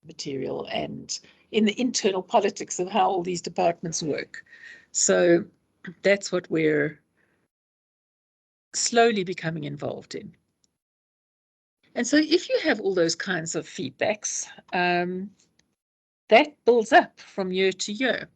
material and in the internal politics of how all these departments work. So that's what we're slowly becoming involved in. And so if you have all those kinds of feedbacks, that builds up from year to year.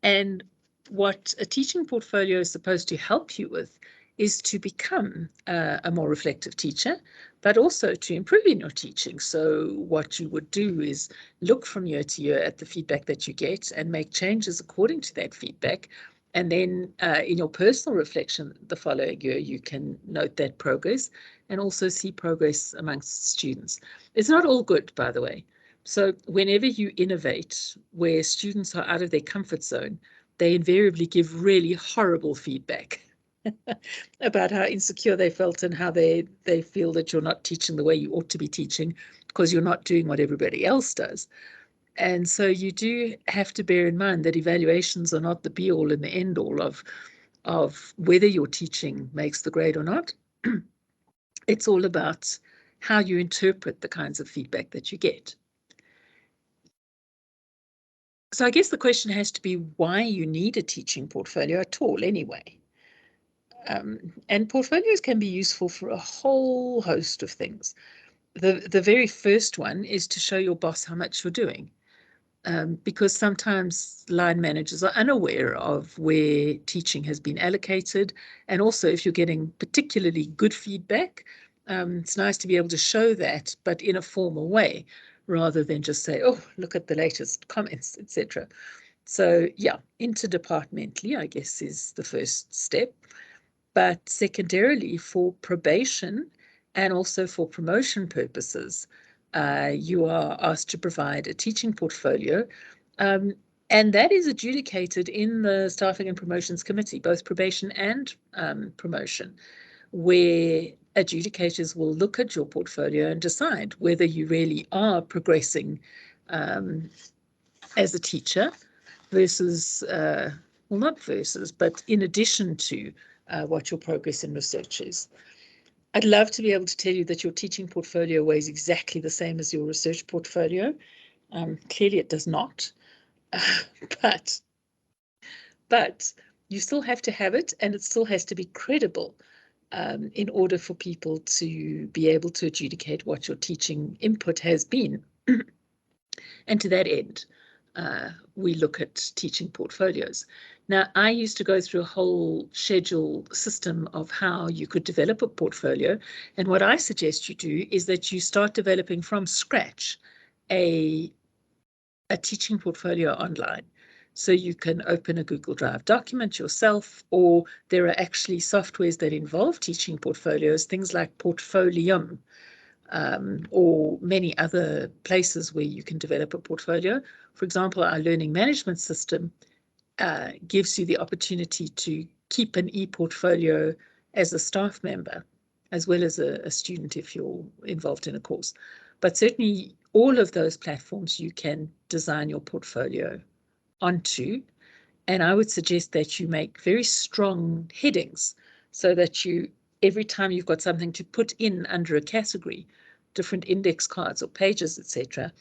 And what a teaching portfolio is supposed to help you with is to become a more reflective teacher, but also to improve in your teaching. So what you would do is look from year to year at the feedback that you get and make changes according to that feedback. And then in your personal reflection the following year, you can note that progress and also see progress amongst students. It's not all good, by the way. So whenever you innovate where students are out of their comfort zone, they invariably give really horrible feedback about how insecure they felt and how they feel that you're not teaching the way you ought to be teaching because you're not doing what everybody else does. And so you do have to bear in mind that evaluations are not the be-all and the end-all of whether your teaching makes the grade or not. It's all about how you interpret the kinds of feedback that you get. So I guess the question has to be why you need a teaching portfolio at all anyway. And portfolios can be useful for a whole host of things. The very first one is to show your boss how much you're doing. Because sometimes line managers are unaware of where teaching has been allocated. And also if you're getting particularly good feedback, it's nice to be able to show that, but in a formal way, rather than just say, oh, look at the latest comments, etc. So yeah, interdepartmentally, I guess, is the first step. But secondarily, for probation and also for promotion purposes, you are asked to provide a teaching portfolio, and that is adjudicated in the Staffing and Promotions Committee, both probation and promotion, where adjudicators will look at your portfolio and decide whether you really are progressing as a teacher versus, well, not versus, but in addition to what your progress in research is. I'd love to be able to tell you that your teaching portfolio weighs exactly the same as your research portfolio. Clearly it does not, but you still have to have it, and it still has to be credible in order for people to be able to adjudicate what your teaching input has been. And to that end, we look at teaching portfolios. Now, I used to go through a whole schedule system of how you could develop a portfolio. And what I suggest you do is that you start developing from scratch a teaching portfolio online. So you can open a Google Drive document yourself, or there are actually softwares that involve teaching portfolios, things like Portfolium, or many other places where you can develop a portfolio. For example, our learning management system gives you the opportunity to keep an e-portfolio as a staff member, as well as a student if you're involved in a course. But certainly all of those platforms you can design your portfolio onto. And I would suggest that you make very strong headings so that you, every time you've got something to put in under a category, different index cards or pages, etc.,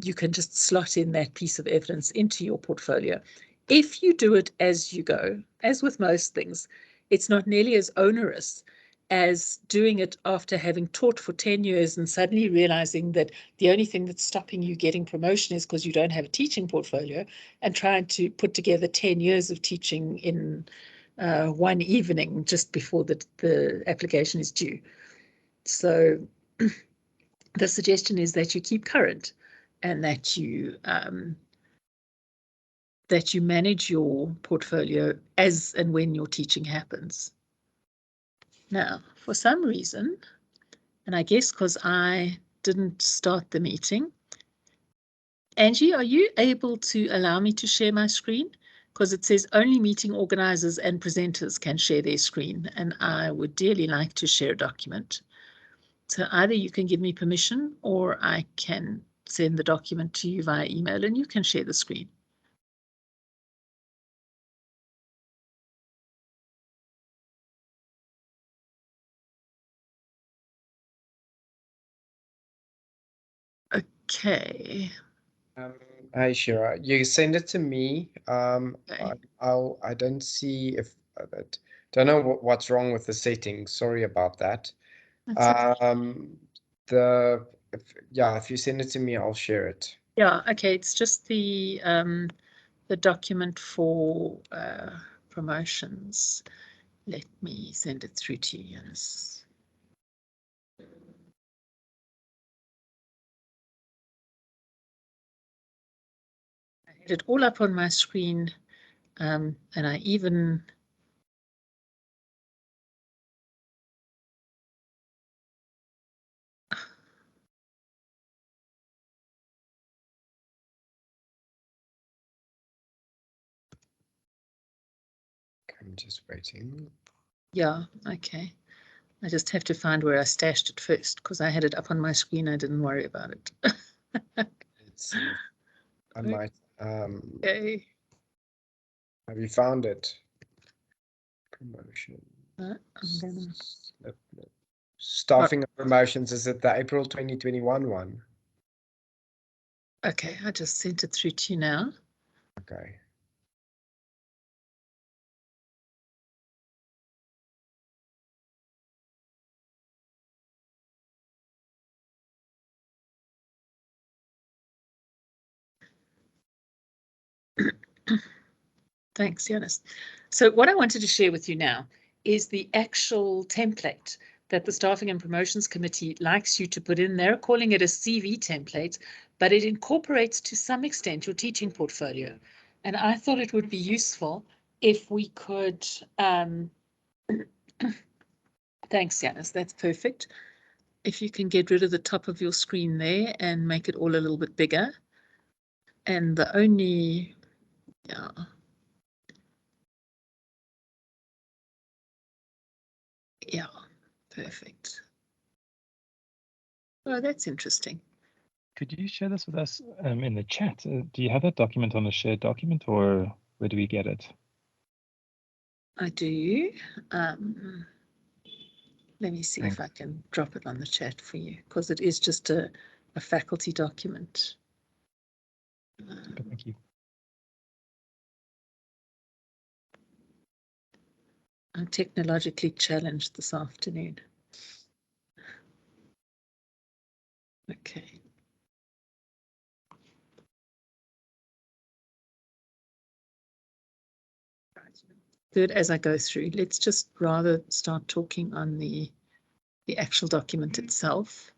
you can just slot in that piece of evidence into your portfolio. If you do it as you go, as with most things, it's not nearly as onerous as doing it after having taught for 10 years and suddenly realizing that the only thing that's stopping you getting promotion is because you don't have a teaching portfolio, and trying to put together 10 years of teaching in one evening just before the application is due. So the suggestion is that you keep current and that you manage your portfolio as and when your teaching happens. Now, for some reason, and I guess because I didn't start the meeting, Angie, are you able to allow me to share my screen? Because it says only meeting organizers and presenters can share their screen, and I would dearly like to share a document. So either you can give me permission, or I can send the document to you via email and you can share the screen. Okay. Hi, Shira. You send it to me. Okay. I don't see if don't know what's wrong with the settings. Sorry about that. That's okay. Yeah, if you send it to me, I'll share it. Yeah, okay. It's just the document for promotions. Let me send it through to you, Yanis. I had it all up on my screen, and I even I'm just waiting. yeah, okay. I just have to find where I stashed it first because I had it up on my screen. I didn't worry about it. Let's see if I might. Okay. Have you found it? Promotion. I'm gonna... Staffing and promotions, is it the April 2021 one? Okay, I just sent it through to you now. Okay. Thanks, Yanis. So what I wanted to share with you now is the actual template that the Staffing and Promotions Committee likes you to put in. They're calling it a CV template, but it incorporates to some extent your teaching portfolio. And I thought it would be useful if we could, thanks, Yanis, that's perfect. If you can get rid of the top of your screen there and make it all a little bit bigger. And the only, yeah. Yeah, perfect. Oh, that's interesting. Could you share this with us in the chat? Do you have that document on a shared document, or where do we get it? I do. Let me see if I can drop it on the chat for you, because it is just a faculty document. Thank you. I'm technologically challenged this afternoon. Okay. Good. As I go through, let's just rather start talking on the actual document itself.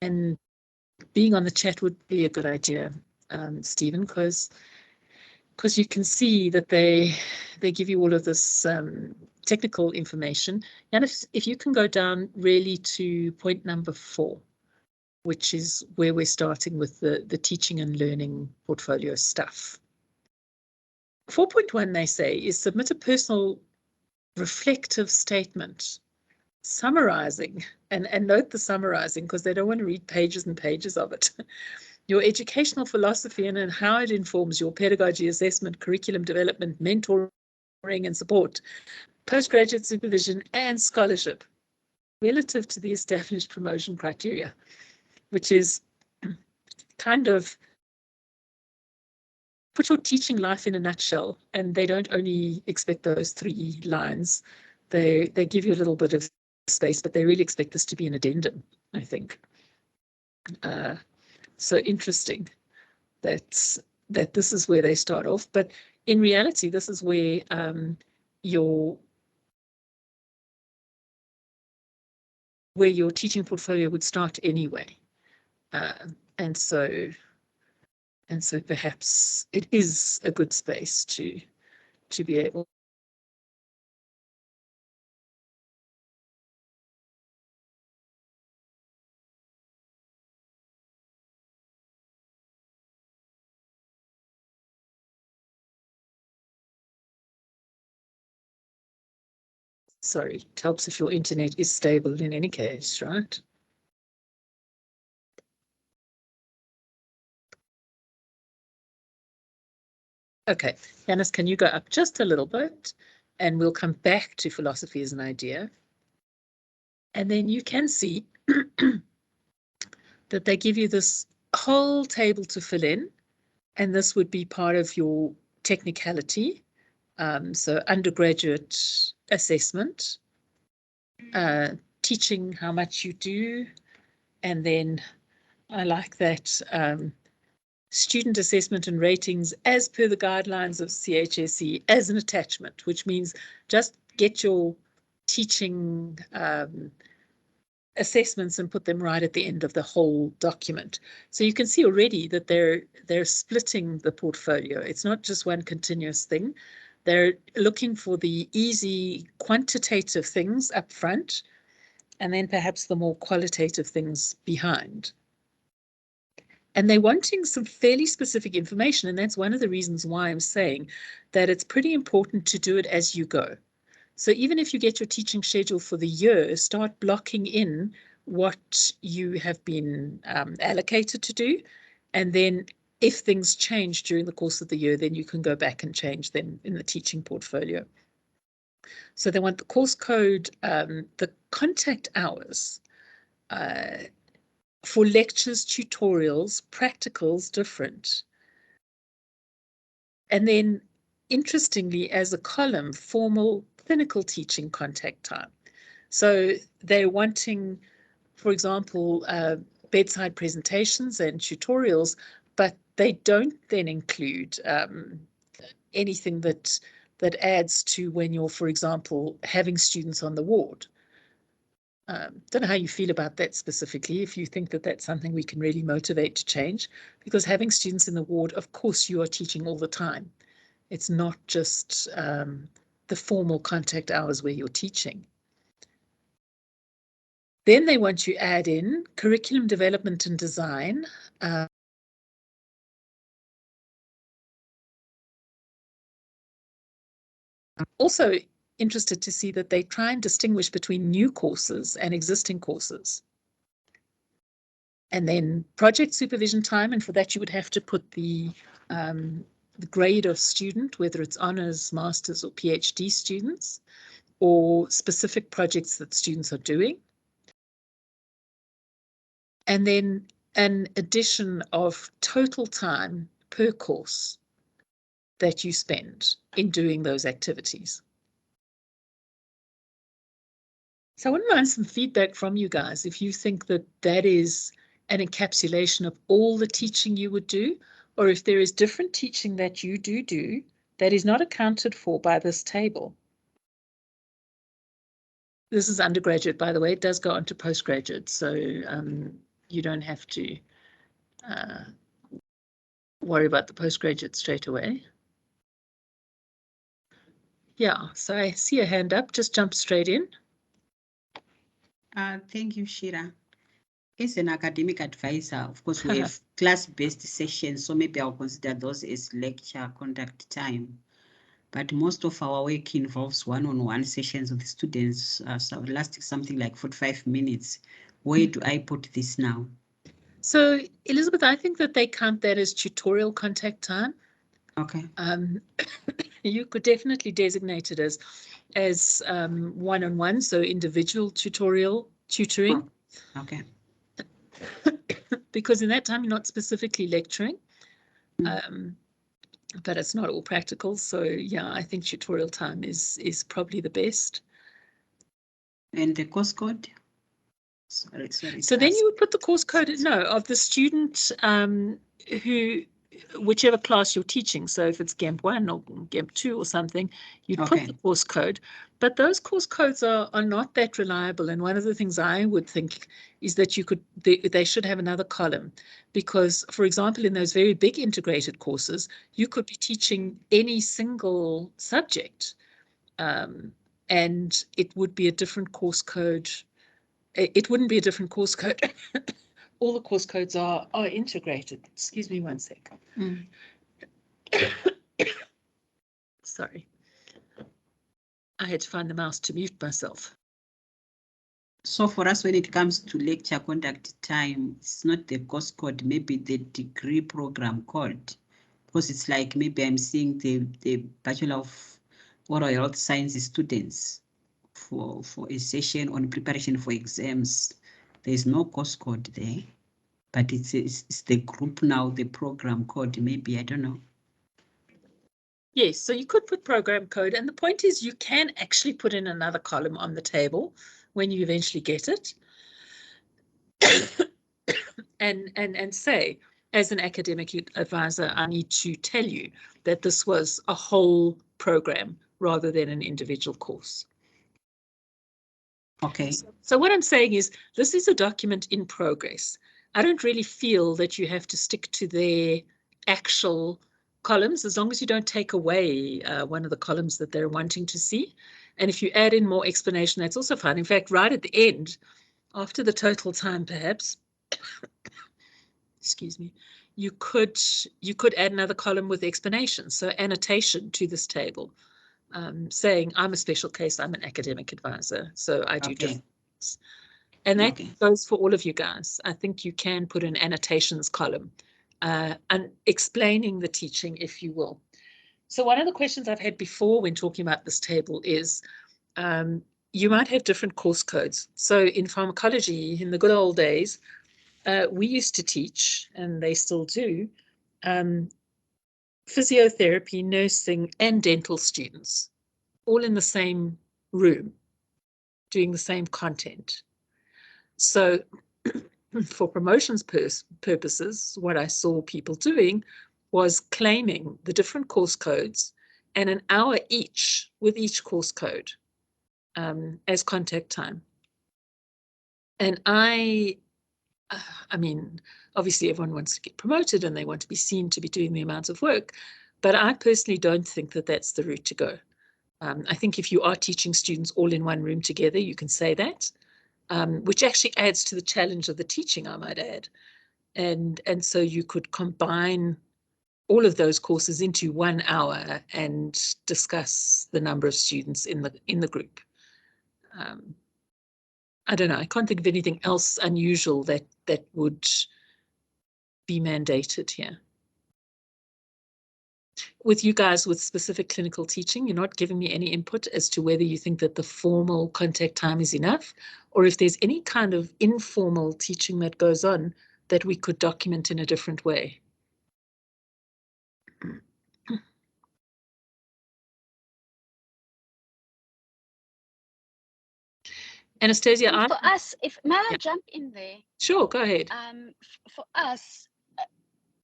And being on the chat would be a good idea, Stephen, because you can see that they give you all of this technical information. And if you can go down really to point number 4, which is where we're starting with the teaching and learning portfolio stuff. 4.1, they say, is submit a personal reflective statement summarizing, and note the summarizing because they don't want to read pages and pages of it. Your educational philosophy and how it informs your pedagogy, assessment, curriculum development, mentoring and support, postgraduate supervision and scholarship relative to the established promotion criteria, which is kind of put your teaching life in a nutshell. And they don't only expect those 3 lines. They give you a little bit of space, but they really expect this to be an addendum, I think. So interesting that this is where they start off. But in reality, this is where your teaching portfolio would start anyway. And so perhaps it is a good space to be able. Sorry, it helps if your internet is stable in any case, right? Okay, Yanis, can you go up just a little bit and we'll come back to philosophy as an idea. And then you can see that that they give you this whole table to fill in, and this would be part of your technicality. So undergraduate assessment, teaching how much you do, and then I like that student assessment and ratings as per the guidelines of CHSE as an attachment, which means just get your teaching assessments and put them right at the end of the whole document. So you can see already that they're splitting the portfolio. It's not just one continuous thing. They're looking for the easy quantitative things up front, and then perhaps the more qualitative things behind. And they're wanting some fairly specific information, and that's one of the reasons why I'm saying that it's pretty important to do it as you go. So even if you get your teaching schedule for the year, start blocking in what you have been allocated to do. And then if things change during the course of the year, then you can go back and change them in the teaching portfolio. So they want the course code, the contact hours, for lectures, tutorials, practicals, different. And then, interestingly, as a column, formal clinical teaching contact time. So they're wanting, for example, bedside presentations and tutorials, but they don't then include anything that adds to when you're, for example, having students on the ward. Don't know how you feel about that specifically, if you think that that's something we can really motivate to change, because having students in the ward, of course, you are teaching all the time. It's not just the formal contact hours where you're teaching. Then they want you to add in curriculum development and design. Also interested to see that they try and distinguish between new courses and existing courses. And then project supervision time, and for that you would have to put the grade of student, whether it's honours, masters or PhD students, or specific projects that students are doing. And then an addition of total time per course that you spend in doing those activities. So I wouldn't mind some feedback from you guys if you think that that is an encapsulation of all the teaching you would do, or if there is different teaching that you do that is not accounted for by this table. This is undergraduate, by the way. It does go on to postgraduate, so you don't have to worry about the postgraduate straight away. Yeah, so I see a hand up. Just jump straight in. Thank you, Shira. As an academic advisor, of course, we have class-based sessions, so maybe I'll consider those as lecture conduct time. But most of our work involves one-on-one sessions with the students, so lasting something like 45 minutes. Where do I put this now? So, Elizabeth, I think that they count that as tutorial contact time. Okay. You could definitely designate it as one-on-one, so individual tutoring. Oh, okay. Because in that time you're not specifically lecturing, but it's not all practical. So yeah, I think tutorial time is probably the best. And the course code? Sorry. So then you would put the course code, of the student whichever class you're teaching. So if it's GEMP 1 or GEMP 2 or something, you'd put the course code. But those course codes are not that reliable. And one of the things I would think is that they should have another column, because, for example, in those very big integrated courses, you could be teaching any single subject, and it would be a different course code. It wouldn't be a different course code. All the course codes are integrated. Excuse me one sec. Sorry. I had to find the mouse to mute myself. So for us, when it comes to lecture conduct time, it's not the course code, maybe the degree program code, because it's like maybe I'm seeing the Bachelor of Oral Health Sciences students for a session on preparation for exams. There's no course code there. but it's the group now, the program code, maybe, I don't know. Yes, so you could put program code, and the point is you can actually put in another column on the table when you eventually get it, and say, as an academic advisor, I need to tell you that this was a whole program rather than an individual course. Okay. So what I'm saying is this is a document in progress. I don't really feel that you have to stick to their actual columns as long as you don't take away one of the columns that they're wanting to see. And if you add in more explanation, that's also fine. In fact, right at the end, after the total time, perhaps, excuse me, you could add another column with explanation. So annotation to this table, saying I'm a special case, I'm an academic advisor, so I do different things. And that goes for all of you guys. I think you can put an annotations column and explaining the teaching, if you will. So one of the questions I've had before when talking about this table is you might have different course codes. So in pharmacology, in the good old days, we used to teach, and they still do, physiotherapy, nursing, and dental students, all in the same room, doing the same content. So for promotions purposes, what I saw people doing was claiming the different course codes and an hour each with each course code as contact time. And I mean, obviously everyone wants to get promoted and they want to be seen to be doing the amount of work, but I personally don't think that that's the route to go. I think if you are teaching students all in one room together, you can say that, which actually adds to the challenge of the teaching, I might add. And so you could combine all of those courses into 1 hour and discuss the number of students in the group. I don't know. I can't think of anything else unusual that would be mandated here. With you guys with specific clinical teaching, you're not giving me any input as to whether you think that the formal contact time is enough, or if there's any kind of informal teaching that goes on that we could document in a different way. Anastasia, for us, if may I jump in there? Sure, go ahead. For us,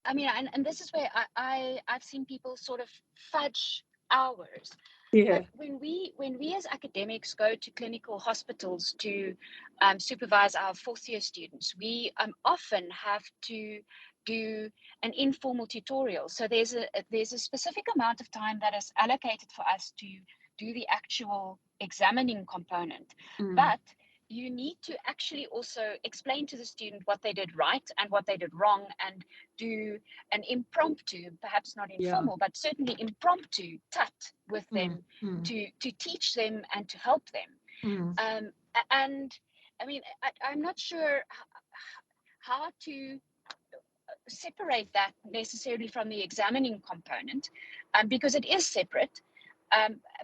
I mean, and this is where I've seen people sort of fudge hours. Yeah. But when we as academics go to clinical hospitals to supervise our fourth year students, we often have to do an informal tutorial. So there's a specific amount of time that is allocated for us to do the actual examining component. But you need to actually also explain to the student what they did right and what they did wrong, and do an impromptu, perhaps not informal, but certainly impromptu TUT with them to teach them and to help them. And I mean, I'm not sure how to separate that necessarily from the examining component, because it is separate,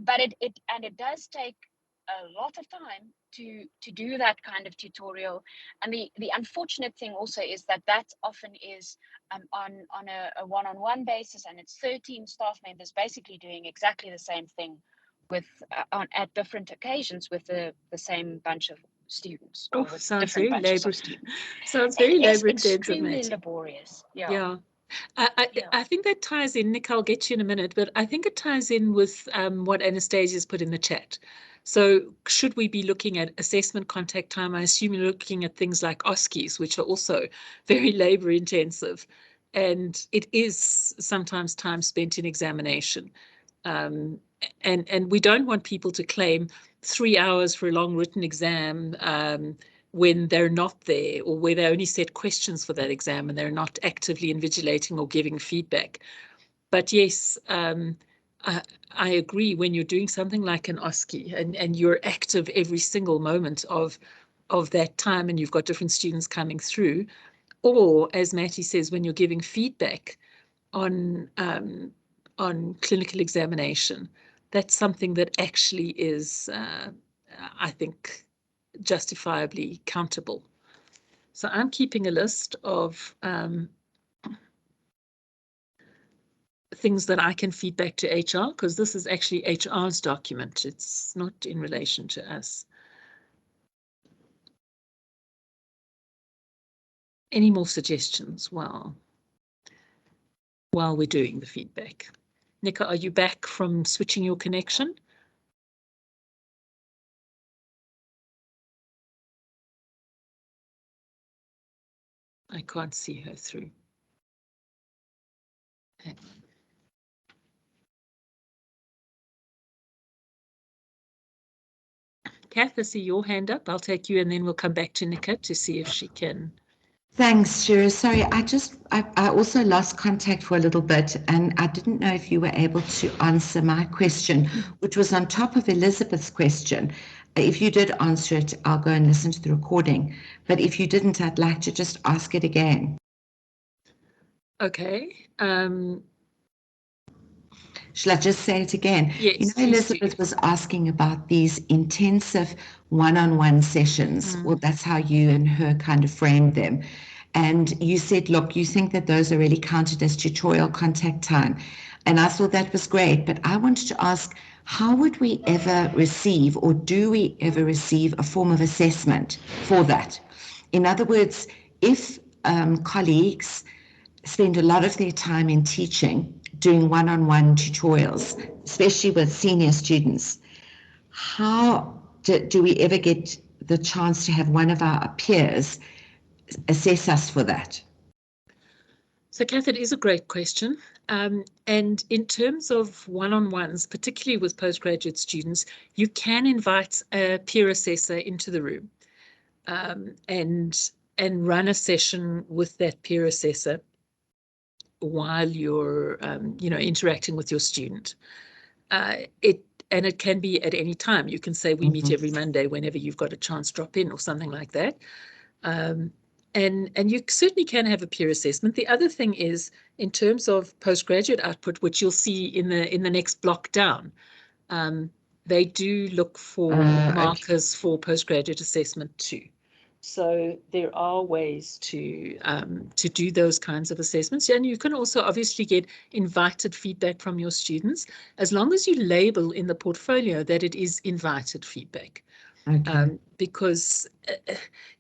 but it does take a lot of time to do that kind of tutorial. And the unfortunate thing also is that often is on a one-on-one basis, and it's 13 staff members basically doing exactly the same thing with at different occasions with the same bunch of students. Oh, sounds very labor. Sounds very labor intensive. Extremely laborious. Yeah. I think that ties in, Nick, I'll get you in a minute, but I think it ties in with what Anastasia's put in the chat. So should we be looking at assessment contact time? I assume you're looking at things like OSCEs, which are also very labor intensive. And it is sometimes time spent in examination. And we don't want people to claim 3 hours for a long written exam when they're not there, or where they only set questions for that exam and they're not actively invigilating or giving feedback. But yes, I agree, when you're doing something like an OSCE and you're active every single moment of that time, and you've got different students coming through, or as Matty says, when you're giving feedback on clinical examination, that's something that actually is, I think, justifiably countable. So I'm keeping a list of things that I can feed back to HR, because this is actually HR's document. It's not in relation to us. Any more suggestions while we're doing the feedback? Nika, are you back from switching your connection? I can't see her through. Hang on. Kath, I see your hand up. I'll take you and then we'll come back to Nika to see if she can. Thanks, Shira. Sorry, I also lost contact for a little bit, and I didn't know if you were able to answer my question, which was on top of Elizabeth's question. If you did answer it, I'll go and listen to the recording. But if you didn't, I'd like to just ask it again. Okay. Shall I just say it again? Yes, you know, please Elizabeth do. was asking about these intensive one-on-one sessions. Well, that's how you and her kind of framed them. And you said, look, you think that those are really counted as tutorial contact time. And I thought that was great. But I wanted to ask, how would we ever receive, or do we ever receive, a form of assessment for that? In other words, if colleagues spend a lot of their time in teaching, doing one-on-one tutorials, especially with senior students, how do we ever get the chance to have one of our peers assess us for that? So, Kath, it is a great question. And in terms of one-on-ones, particularly with postgraduate students, you can invite a peer assessor into the room and run a session with that peer assessor while you're interacting with your student. It can be at any time. You can say we meet every Monday whenever you've got a chance, drop in or something like that. And you certainly can have a peer assessment. The other thing is, in terms of postgraduate output, which you'll see in the next block down, they do look for markers for postgraduate assessment too. So there are ways to do those kinds of assessments. And you can also obviously get invited feedback from your students, as long as you label in the portfolio that it is invited feedback. Okay. Because,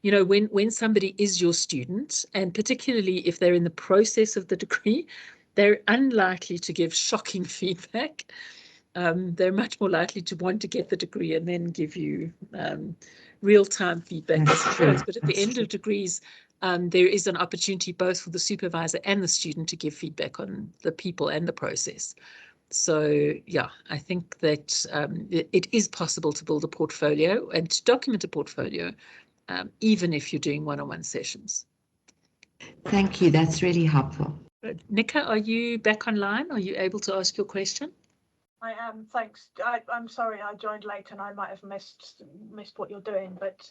when somebody is your student, and particularly if they're in the process of the degree, they're unlikely to give shocking feedback. They're much more likely to want to get the degree and then give you real-time feedback, I suppose. But at the end of degrees, there is an opportunity both for the supervisor and the student to give feedback on the people and the process. So, yeah, I think that it is possible to build a portfolio and to document a portfolio, even if you're doing one-on-one sessions. Thank you. That's really helpful. Nika, are you back online? Are you able to ask your question? I am, thanks. I'm sorry I joined late and I might have missed what you're doing, but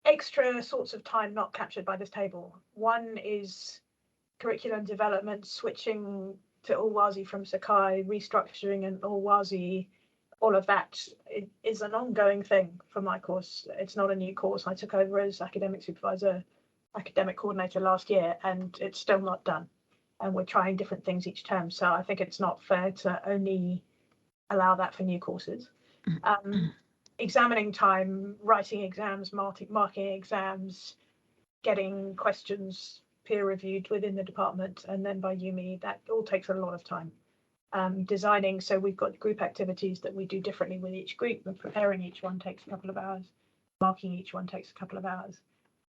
extra sorts of time not captured by this table. One is curriculum development, switching to Ulwazi from Sakai, restructuring and Ulwazi, all of that is an ongoing thing for my course. It's not a new course. I took over as academic supervisor, academic coordinator last year, and it's still not done. And we're trying different things each term. So I think it's not fair to only allow that for new courses. Examining time, writing exams, marking exams, getting questions peer reviewed within the department and then by UME, that all takes a lot of time. Designing, so we've got group activities that we do differently with each group, and preparing each one takes a couple of hours, marking each one takes a couple of hours.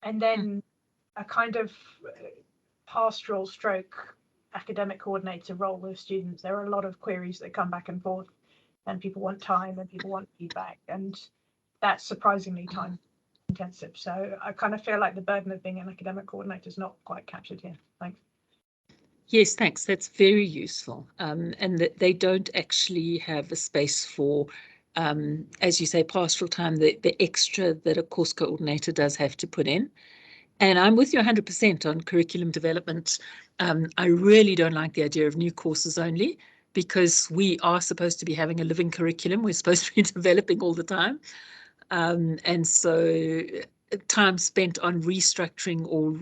And then a kind of pastoral stroke academic coordinator role with students. There are a lot of queries that come back and forth, and people want time and people want feedback, and that's surprisingly time intensive. So I kind of feel like the burden of being an academic coordinator is not quite captured here. Thanks. Yes, thanks. That's very useful. And that they don't actually have a space for, as you say, pastoral time, the extra that a course coordinator does have to put in. And I'm with you 100% on curriculum development. I really don't like the idea of new courses only, because we are supposed to be having a living curriculum. We're supposed to be developing all the time. And so time spent on restructuring or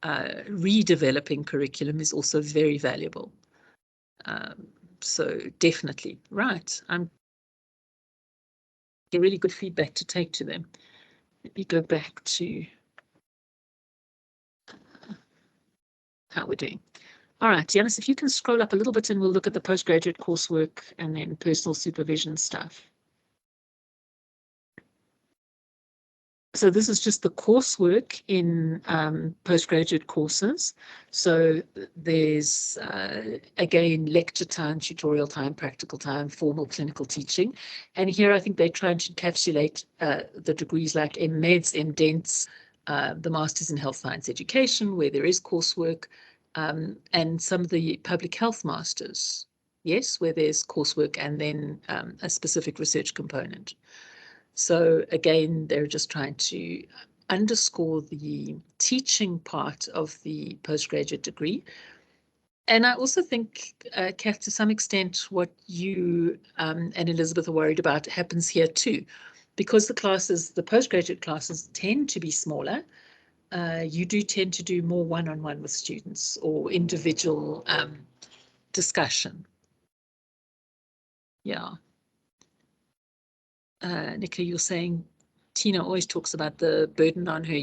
redeveloping curriculum is also very valuable. So definitely, right. I'm getting really good feedback to take to them. Let me go back to how we're doing. All right, Janice, if you can scroll up a little bit and we'll look at the postgraduate coursework and then personal supervision stuff. So this is just the coursework in postgraduate courses. So there's, again, lecture time, tutorial time, practical time, formal clinical teaching. And here I think they try to encapsulate the degrees like MMeds, MDents, the Masters in Health Science Education, where there is coursework, and some of the public health masters, yes, where there's coursework and then a specific research component. So again, they're just trying to underscore the teaching part of the postgraduate degree. And I also think, Kath, to some extent, what you and Elizabeth are worried about happens here too. Because the classes, the postgraduate classes tend to be smaller, you do tend to do more one-on-one with students or individual discussion. Yeah. Nicola, you're saying Tina always talks about the burden on her.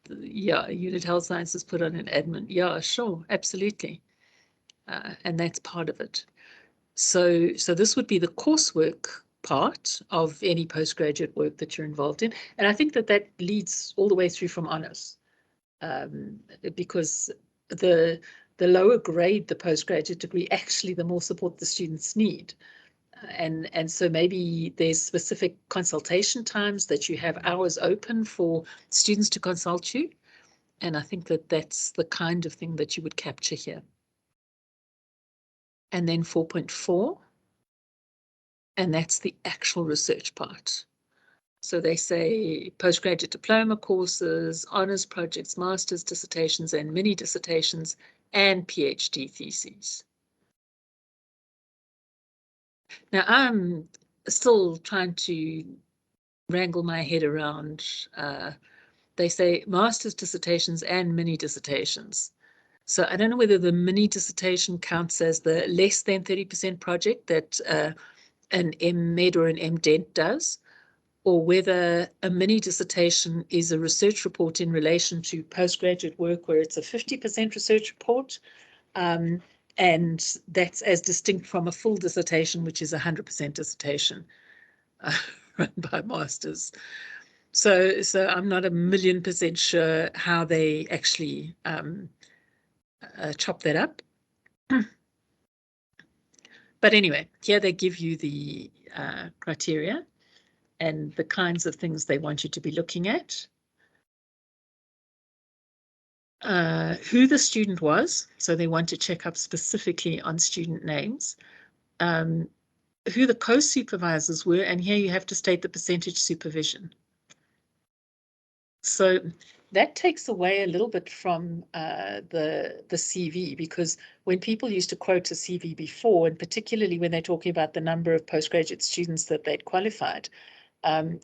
Yeah, unit health sciences put on an admin. Yeah, sure, absolutely. And that's part of it. So this would be the coursework part of any postgraduate work that you're involved in. And I think that leads all the way through from honours, because the lower grade the postgraduate degree, actually the more support the students need. And so maybe there's specific consultation times that you have hours open for students to consult you. And I think that's the kind of thing that you would capture here. And then 4.4, and that's the actual research part. So they say postgraduate diploma courses, honours projects, master's dissertations and mini dissertations, and PhD theses. Now, I'm still trying to wrangle my head around, they say master's dissertations and mini dissertations. So I don't know whether the mini dissertation counts as the less than 30% project that an MEd or an MDent does, or whether a mini dissertation is a research report in relation to postgraduate work where it's a 50% research report. And that's as distinct from a full dissertation, which is 100% dissertation run by masters. So I'm not 1,000,000% sure how they actually chop that up. But anyway, here they give you the criteria and the kinds of things they want you to be looking at. Who the student was, so they want to check up specifically on student names. Who the co-supervisors were, and here you have to state the percentage supervision. So that takes away a little bit from the CV, because when people used to quote a CV before, and particularly when they're talking about the number of postgraduate students that they'd qualified,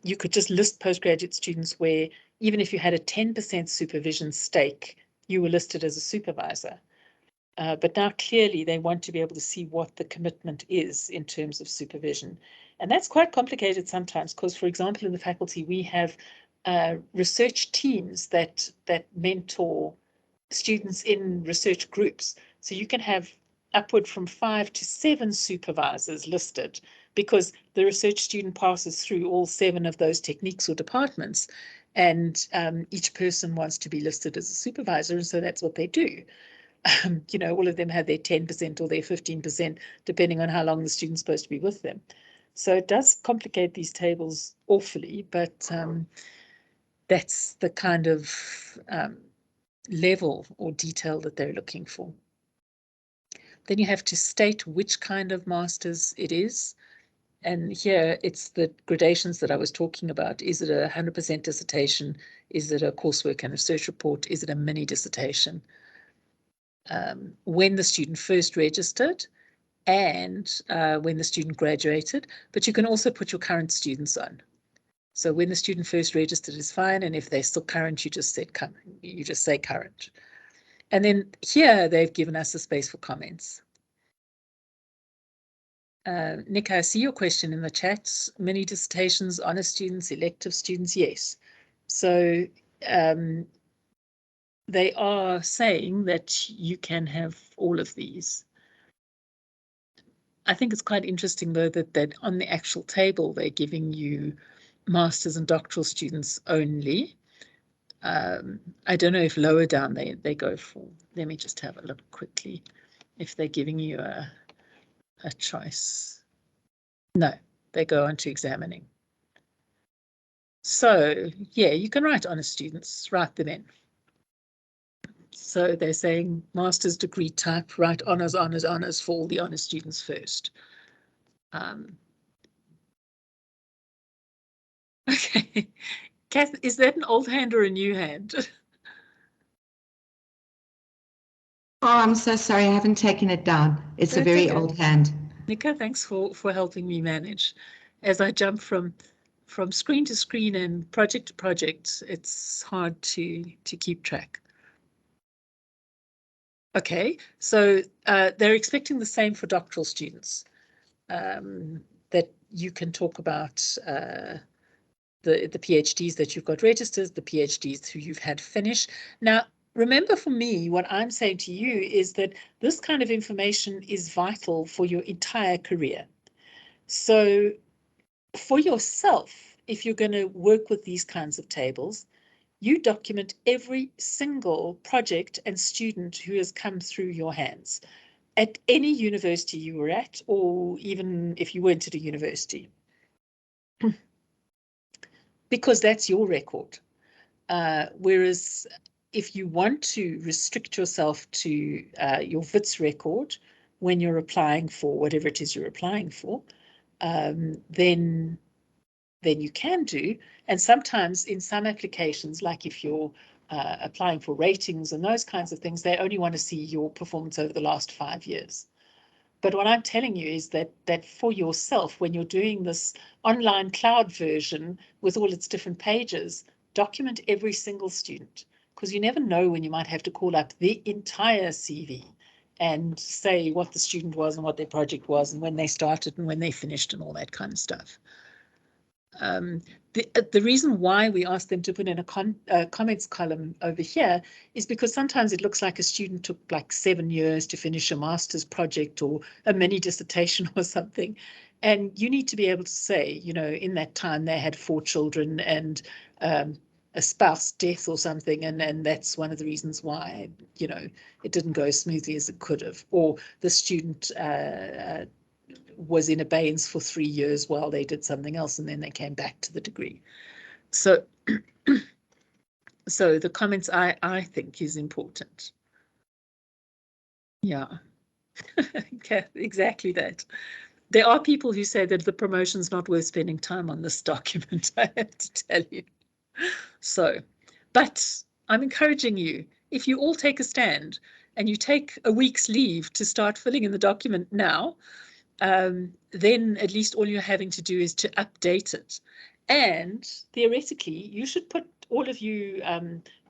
you could just list postgraduate students where even if you had a 10% supervision stake, you were listed as a supervisor. But now clearly they want to be able to see what the commitment is in terms of supervision. And that's quite complicated sometimes because, for example, in the faculty, we have research teams that mentor students in research groups. So you can have upward from 5 to 7 supervisors listed because the research student passes through all 7 of those techniques or departments, and each person wants to be listed as a supervisor, and so that's what they do. You know, all of them have their 10% or their 15%, depending on how long the student's supposed to be with them. So it does complicate these tables awfully, but that's the kind of level or detail that they're looking for. Then you have to state which kind of master's it is. And here it's the gradations that I was talking about. Is it a 100% dissertation? Is it a coursework and research report? Is it a mini dissertation? When the student first registered and when the student graduated, but you can also put your current students on. So when the student first registered is fine, and if they're still current, you just say current. And then here they've given us a space for comments. Nick, I see your question in the chat. Many dissertations, honor students, elective students, yes. So they are saying that you can have all of these. I think it's quite interesting, though, that on the actual table, they're giving you masters and doctoral students only. I don't know if lower down they go for. Let me just have a look quickly if they're giving you a choice. No, they go on to examining. So yeah, you can write honor students, write them in. So they're saying master's degree type, write honors, honors, honors for all the honor students first. Okay, Kath, is that an old hand or a new hand? Oh, I'm so sorry. I haven't taken it down. It's a That's very okay. old hand. Nika, thanks for helping me manage. As I jump from screen to screen and project to project, it's hard to keep track. Okay, so they're expecting the same for doctoral students, that you can talk about the PhDs that you've got registered, the PhDs who you've had finish. Now, remember, for me, what I'm saying to you is that this kind of information is vital for your entire career. So for yourself, if you're going to work with these kinds of tables, you document every single project and student who has come through your hands at any university you were at, or even if you weren't at a university, because that's your record. Whereas if you want to restrict yourself to your WITS record when you're applying for whatever it is you're applying for, then you can do. And sometimes in some applications, like if you're applying for ratings and those kinds of things, they only want to see your performance over the last 5 years. But what I'm telling you is that for yourself, when you're doing this online cloud version with all its different pages, document every single student, because you never know when you might have to call up the entire CV and say what the student was and what their project was and when they started and when they finished and all that kind of stuff. The reason why we ask them to put in a comments column over here is because sometimes it looks like a student took like 7 years to finish a master's project or a mini dissertation or something. And you need to be able to say, you know, in that time they had 4 children and a spouse death or something, and that's one of the reasons why, you know, it didn't go as smoothly as it could have, or the student was in abeyance for 3 years while they did something else and then they came back to the degree. So so the comments I think is important. Yeah. Okay, exactly that. There are people who say that the promotion's not worth spending time on this document, I have to tell you. So, but I'm encouraging you, if you all take a stand and you take a week's leave to start filling in the document now, then at least all you're having to do is to update it. And theoretically, you should put all of you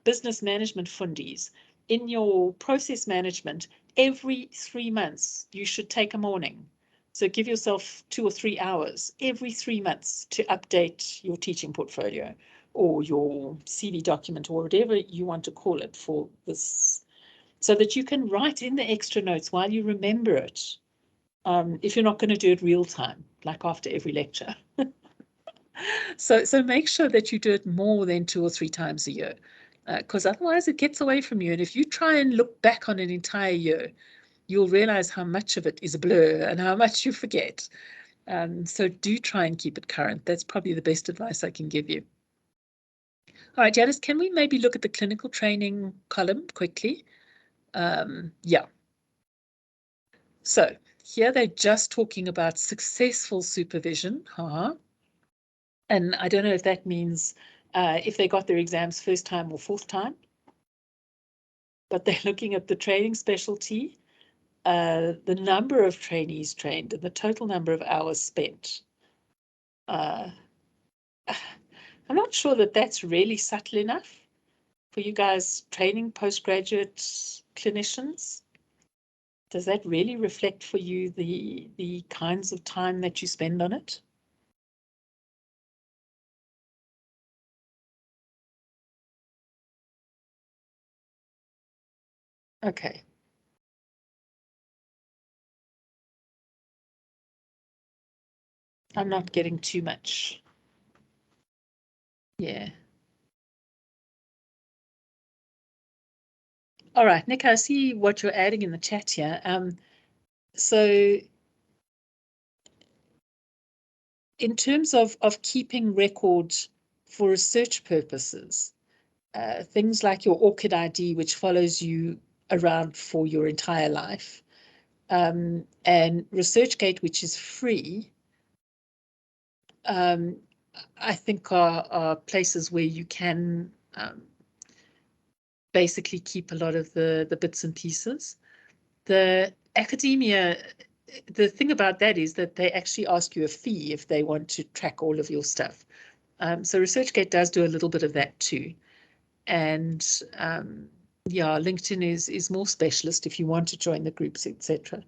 business management fundies in your process management. Every 3 months, you should take a morning. So give yourself 2 or 3 hours every 3 months to update your teaching portfolio or your CV document or whatever you want to call it for this, so that you can write in the extra notes while you remember it. If you're not going to do it real time, like after every lecture. So make sure that you do it more than 2 or 3 times a year, because otherwise it gets away from you. And if you try and look back on an entire year, you'll realize how much of it is a blur and how much you forget. So do try and keep it current. That's probably the best advice I can give you. All right, Janice, can we maybe look at the clinical training column quickly? Yeah. So here they're just talking about successful supervision. And I don't know if that means if they got their exams first time or fourth time, but they're looking at the training specialty, the number of trainees trained, and the total number of hours spent. I'm not sure that that's really subtle enough for you guys training postgraduate clinicians. Does that really reflect for you the kinds of time that you spend on it? Okay. I'm not getting too much. Yeah. All right, Nick, I see what you're adding in the chat here. So in terms of keeping records for research purposes, things like your ORCID ID, which follows you around for your entire life, and ResearchGate, which is free, I think are places where you can basically keep a lot of the bits and pieces. The academia, the thing about that is that they actually ask you a fee if they want to track all of your stuff. So ResearchGate does do a little bit of that too. And yeah, LinkedIn is more specialist if you want to join the groups, etc.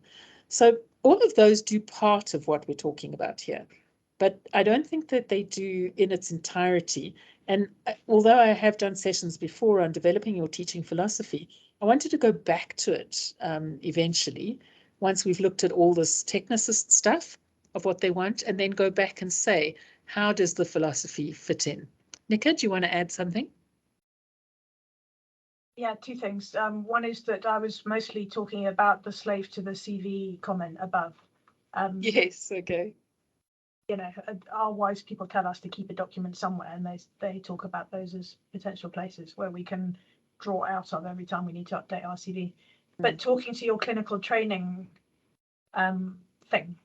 So all of those do part of what we're talking about here, but I don't think that they do in its entirety. And although I have done sessions before on developing your teaching philosophy, I wanted to go back to it eventually, once we've looked at all this technicist stuff of what they want, and then go back and say, how does the philosophy fit in? Nika, do you want to add something? Yeah, two things. One is that I was mostly talking about the slave to the CV comment above. Yes, okay. You know, our wise people tell us to keep a document somewhere, and they talk about those as potential places where we can draw out of every time we need to update our CV. But talking to your clinical training thing,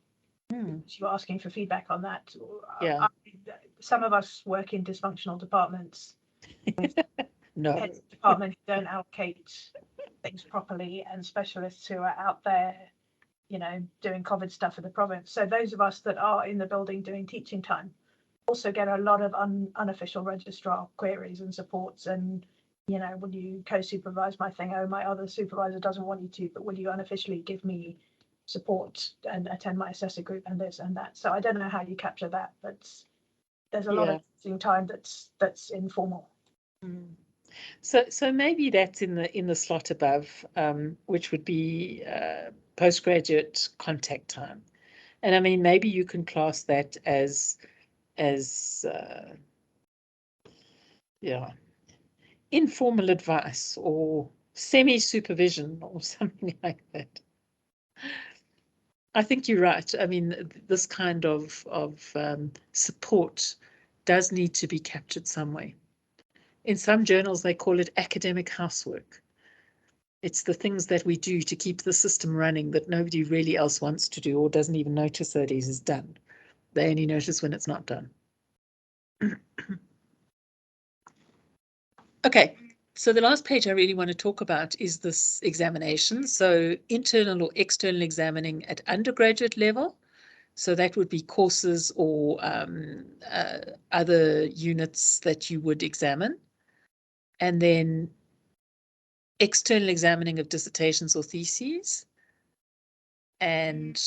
you were asking for feedback on that. Yeah. Some of us work in dysfunctional departments. No. Heads of department who don't allocate things properly, and specialists who are out there, you know, doing COVID stuff for the province. So those of us that are in the building doing teaching time also get a lot of unofficial registrar queries and supports, and, you know, will you co-supervise my thing? Oh, my other supervisor doesn't want you to, but will you unofficially give me support and attend my assessor group and this and that? So I don't know how you capture that, but there's a lot of teaching time that's informal. So maybe that's in the slot above, which would be postgraduate contact time. And I mean, maybe you can class that as yeah, informal advice or semi-supervision or something like that. I think you're right. I mean, this kind of support does need to be captured some way. In some journals, they call it academic housework. It's the things that we do to keep the system running that nobody really else wants to do or doesn't even notice that it is done. They only notice when it's not done. Okay, so the last page I really want to talk about is this examination. So internal or external examining at undergraduate level. So that would be courses or other units that you would examine. And then external examining of dissertations or theses. And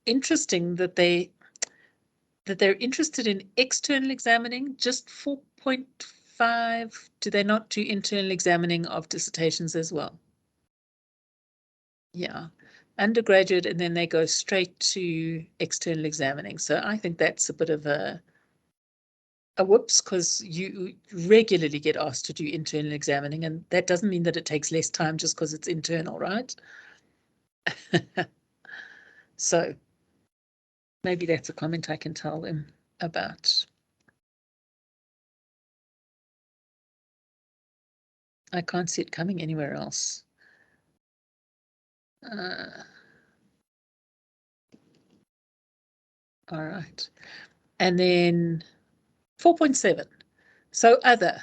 interesting that they're interested in external examining, just 4.5. Do they not do internal examining of dissertations as well? Yeah, undergraduate, and then they go straight to external examining. So I think that's a bit of a whoops, because you regularly get asked to do internal examining, and that doesn't mean that it takes less time just because it's internal, right? So maybe that's a comment I can tell them about. I can't see it coming anywhere else. All right. And then 4.7. So other.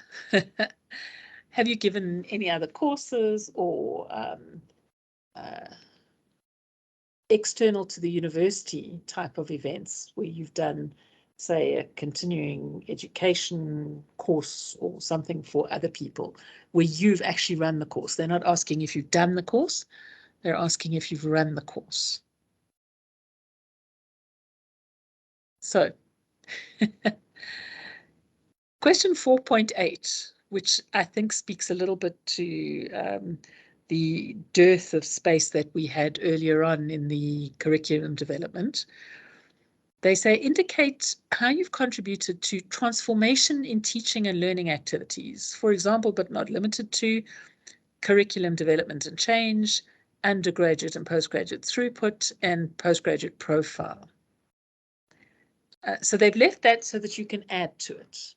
Have you given any other courses or external to the university type of events where you've done say, a continuing education course or something for other people, where you've actually run the course. They're not asking if you've done the course, they're asking if you've run the course. So, question 4.8, which I think speaks a little bit to the dearth of space that we had earlier on in the curriculum development. They say, indicate how you've contributed to transformation in teaching and learning activities, for example, but not limited to curriculum development and change, undergraduate and postgraduate throughput, and postgraduate profile. So they've left that so that you can add to it.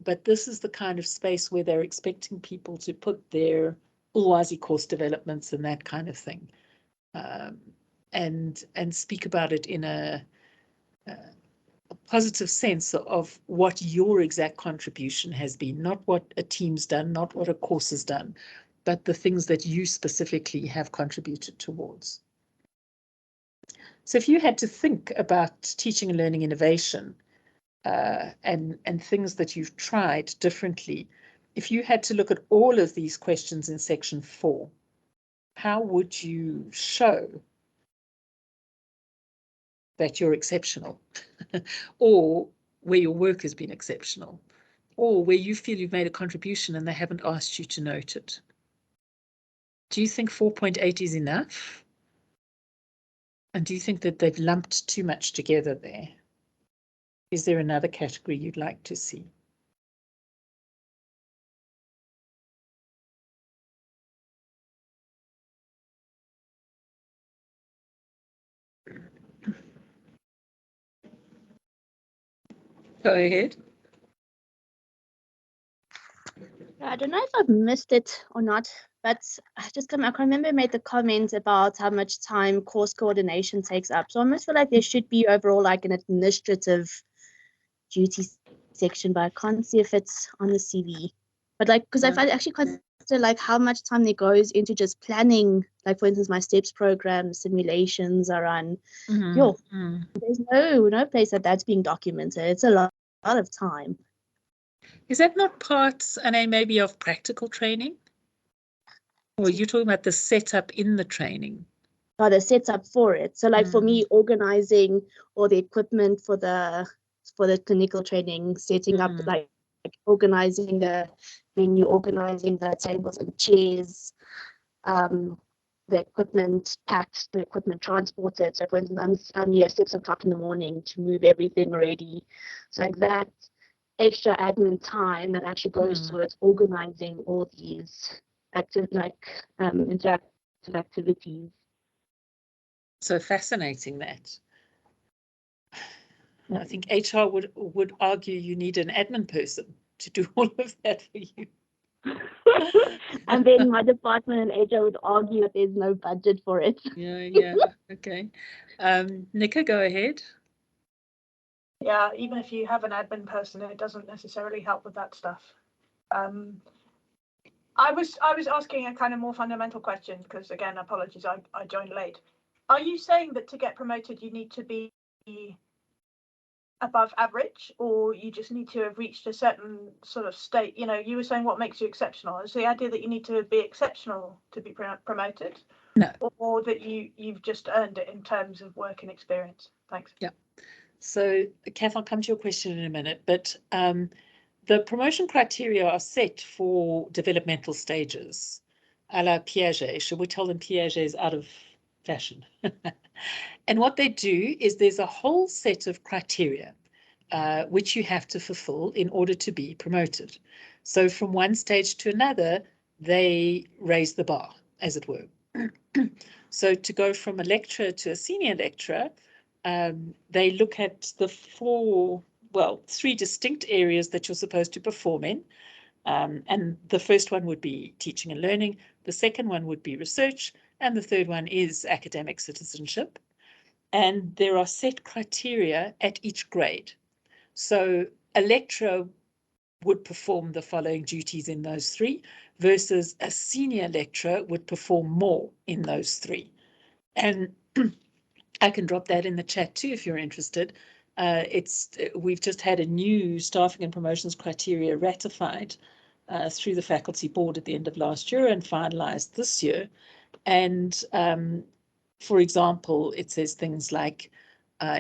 But this is the kind of space where they're expecting people to put their Ulwazi course developments and that kind of thing, and speak about it in a positive sense of what your exact contribution has been, not what a team's done, not what a course has done, but the things that you specifically have contributed towards. So if you had to think about teaching and learning innovation and things that you've tried differently, if you had to look at all of these questions in section 4, how would you show that you're exceptional, or where your work has been exceptional, or where you feel you've made a contribution and they haven't asked you to note it? Do you think 4.8 is enough? And do you think that they've lumped too much together there? Is there another category you'd like to see? Go ahead. I don't know if I've missed it or not, but I can't remember I made the comment about how much time course coordination takes up. So I almost feel like there should be overall like an administrative duty section, but I can't see if it's on the CV. But like, because I actually consider like how much time there goes into just planning, like for instance, my STEPS program simulations are on. There's no place that's being documented. It's a lot of time. Is that not part, and maybe of practical training? Or are you talking about the setup in the training? Oh, the setup for it. So like for me, organizing all the equipment for the clinical training, setting up like organizing the menu, organizing the tables and chairs, the equipment packed, the equipment transported. So for instance, I'm here 6 o'clock in the morning to move everything ready. So like that extra admin time that actually goes towards organizing all these interactive activities. So fascinating that. I think HR would argue you need an admin person to do all of that for you. And then my department and HR would argue that there's no budget for it. Yeah, okay. Nika, go ahead. Yeah, even if you have an admin person, it doesn't necessarily help with that stuff. I was asking a kind of more fundamental question because, again, apologies, I joined late. Are you saying that to get promoted you need to be above average, or you just need to have reached a certain sort of state? You know, you were saying what makes you exceptional. Is the idea that you need to be exceptional to be promoted? No. Or that you've just earned it in terms of work and experience? Thanks. Yeah. So, Kath, I'll come to your question in a minute, but the promotion criteria are set for developmental stages, a la Piaget. Should we tell them Piaget is out of fashion? And what they do is there's a whole set of criteria which you have to fulfill in order to be promoted. So from one stage to another, they raise the bar, as it were. So to go from a lecturer to a senior lecturer, they look at the 3 distinct areas that you're supposed to perform in. And the first one would be teaching and learning. The second one would be research. And the third one is academic citizenship. And there are set criteria at each grade. So a lecturer would perform the following duties in those 3, versus a senior lecturer would perform more in those 3. And I can drop that in the chat too if you're interested. We've just had a new staffing and promotions criteria ratified through the faculty board at the end of last year and finalized this year. And for example, it says things like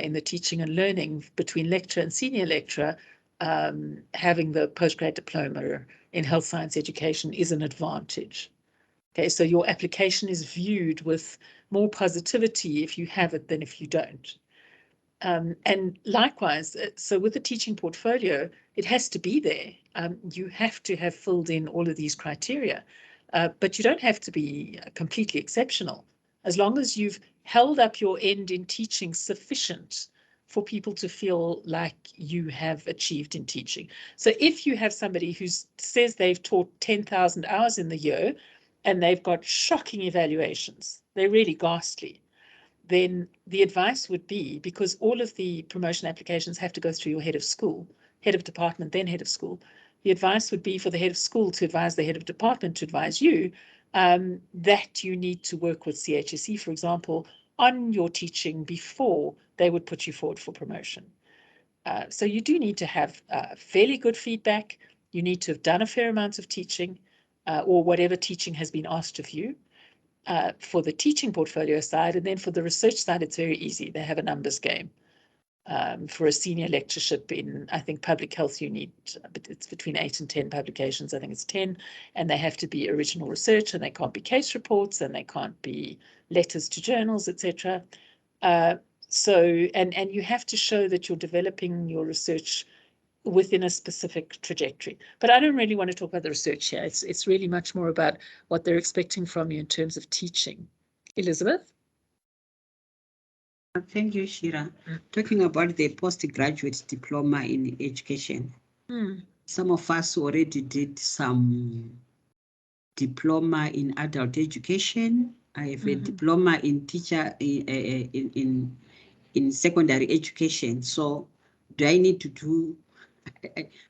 in the teaching and learning between lecturer and senior lecturer, having the postgrad diploma in health science education is an advantage. Okay, so your application is viewed with more positivity if you have it than if you don't. And likewise, so with the teaching portfolio, it has to be there. You have to have filled in all of these criteria, but you don't have to be completely exceptional. As long as you've held up your end in teaching sufficient for people to feel like you have achieved in teaching. So if you have somebody who says they've taught 10,000 hours in the year and they've got shocking evaluations, they're really ghastly, then the advice would be, because all of the promotion applications have to go through your head of school, head of department, then head of school, the advice would be for the head of school to advise the head of department to advise you that you need to work with CHSE, for example, on your teaching before they would put you forward for promotion. So you do need to have fairly good feedback. You need to have done a fair amount of teaching or whatever teaching has been asked of you. For the teaching portfolio side, and then for the research side, it's very easy. They have a numbers game. For a senior lectureship in, I think, public health, you need, it's between 8 and 10 publications. I think it's 10, and they have to be original research, and they can't be case reports, and they can't be letters to journals, etc. So, and you have to show that you're developing your research within a specific trajectory. But I don't really want to talk about the research here. It's really much more about what they're expecting from you in terms of teaching. Elizabeth? Thank you, Shira. Talking about the postgraduate diploma in education, some of us already did some diploma in adult education. I have a diploma in teacher in secondary education. So do I need to do,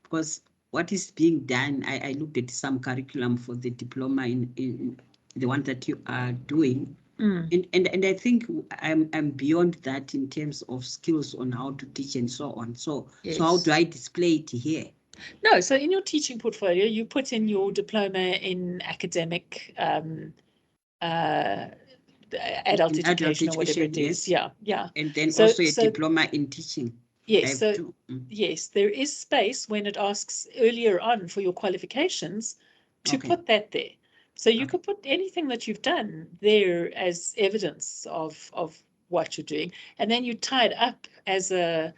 because what is being done, I looked at some curriculum for the diploma in the one that you are doing. And I think I'm beyond that in terms of skills on how to teach and so on. So, Yes. So how do I display it here? No, so in your teaching portfolio, you put in your diploma in academic adult education or whatever it is. Yes. Yeah. And then also a diploma in teaching. Yes, so yes, there is space when it asks earlier on for your qualifications to put that there. So you could put anything that you've done there as evidence of what you're doing, and then you tie it up as a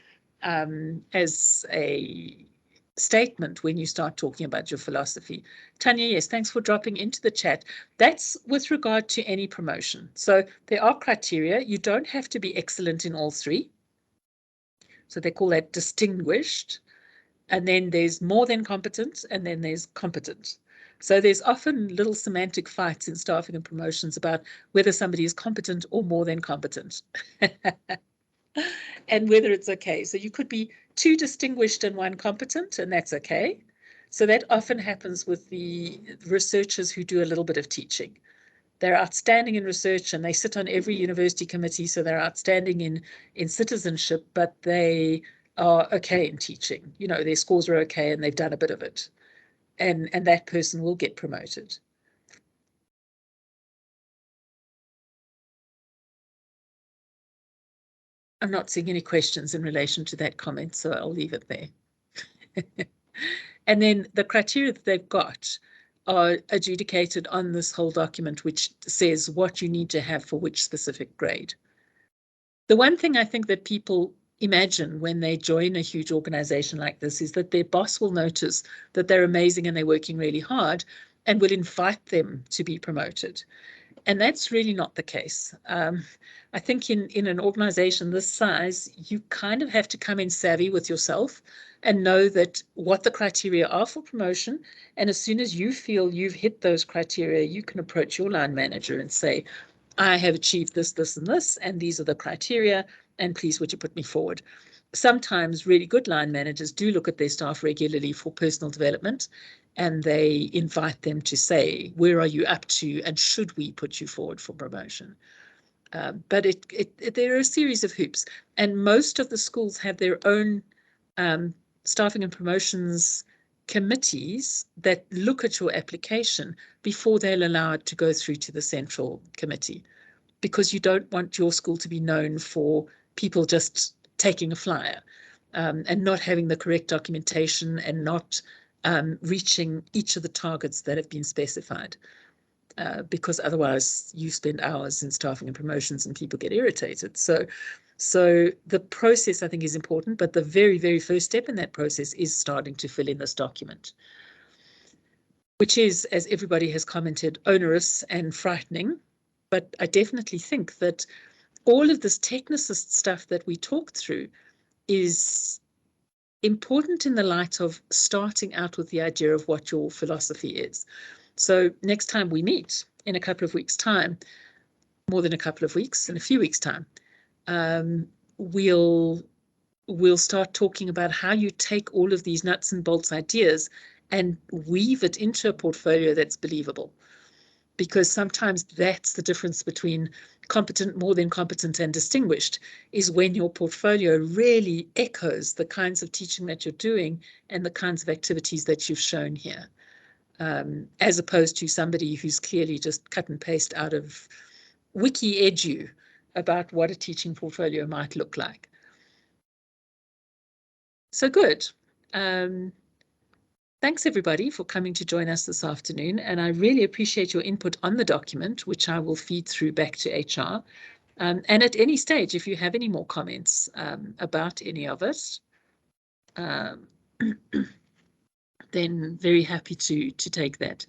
statement when you start talking about your philosophy. Tanya, yes, thanks for dropping into the chat. That's with regard to any promotion. So there are criteria. You don't have to be excellent in all three. So they call that distinguished. And then there's more than competent, and then there's competent. So there's often little semantic fights in staffing and promotions about whether somebody is competent or more than competent. And whether it's okay. So you could be 2 distinguished and 1 competent, and that's okay. So that often happens with the researchers who do a little bit of teaching. They're outstanding in research and they sit on every university committee, so they're outstanding in citizenship, but they are okay in teaching. You know, their scores are okay and they've done a bit of it. And that person will get promoted. I'm not seeing any questions in relation to that comment, so I'll leave it there. And then the criteria that they've got are adjudicated on this whole document, which says what you need to have for which specific grade. The one thing I think that people imagine when they join a huge organization like this is that their boss will notice that they're amazing and they're working really hard and will invite them to be promoted. And that's really not the case. I think in an organization this size, you kind of have to come in savvy with yourself and know that what the criteria are for promotion. And as soon as you feel you've hit those criteria, you can approach your line manager and say, I have achieved this, this, and this, and these are the criteria, and please would you put me forward? Sometimes really good line managers do look at their staff regularly for personal development, and they invite them to say, where are you up to, and should we put you forward for promotion? But there are a series of hoops, and most of the schools have their own staffing and promotions committees that look at your application before they'll allow it to go through to the central committee, because you don't want your school to be known for people just taking a flyer and not having the correct documentation and not reaching each of the targets that have been specified. Because otherwise you spend hours in staffing and promotions and people get irritated. So the process, I think, is important, but the very, very first step in that process is starting to fill in this document, which is, as everybody has commented, onerous and frightening. But I definitely think that all of this technicist stuff that we talked through is important in the light of starting out with the idea of what your philosophy is. So next time we meet in a couple of weeks' time, more than a couple of weeks, in a few weeks' time, we'll start talking about how you take all of these nuts and bolts ideas and weave it into a portfolio that's believable. Because sometimes that's the difference between competent, more than competent, and distinguished, is when your portfolio really echoes the kinds of teaching that you're doing and the kinds of activities that you've shown here. As opposed to somebody who's clearly just cut and paste out of Wiki Edu about what a teaching portfolio might look like. So good. Thanks everybody for coming to join us this afternoon, and I really appreciate your input on the document, which I will feed through back to HR. And at any stage, if you have any more comments about any of it, then very happy to take that.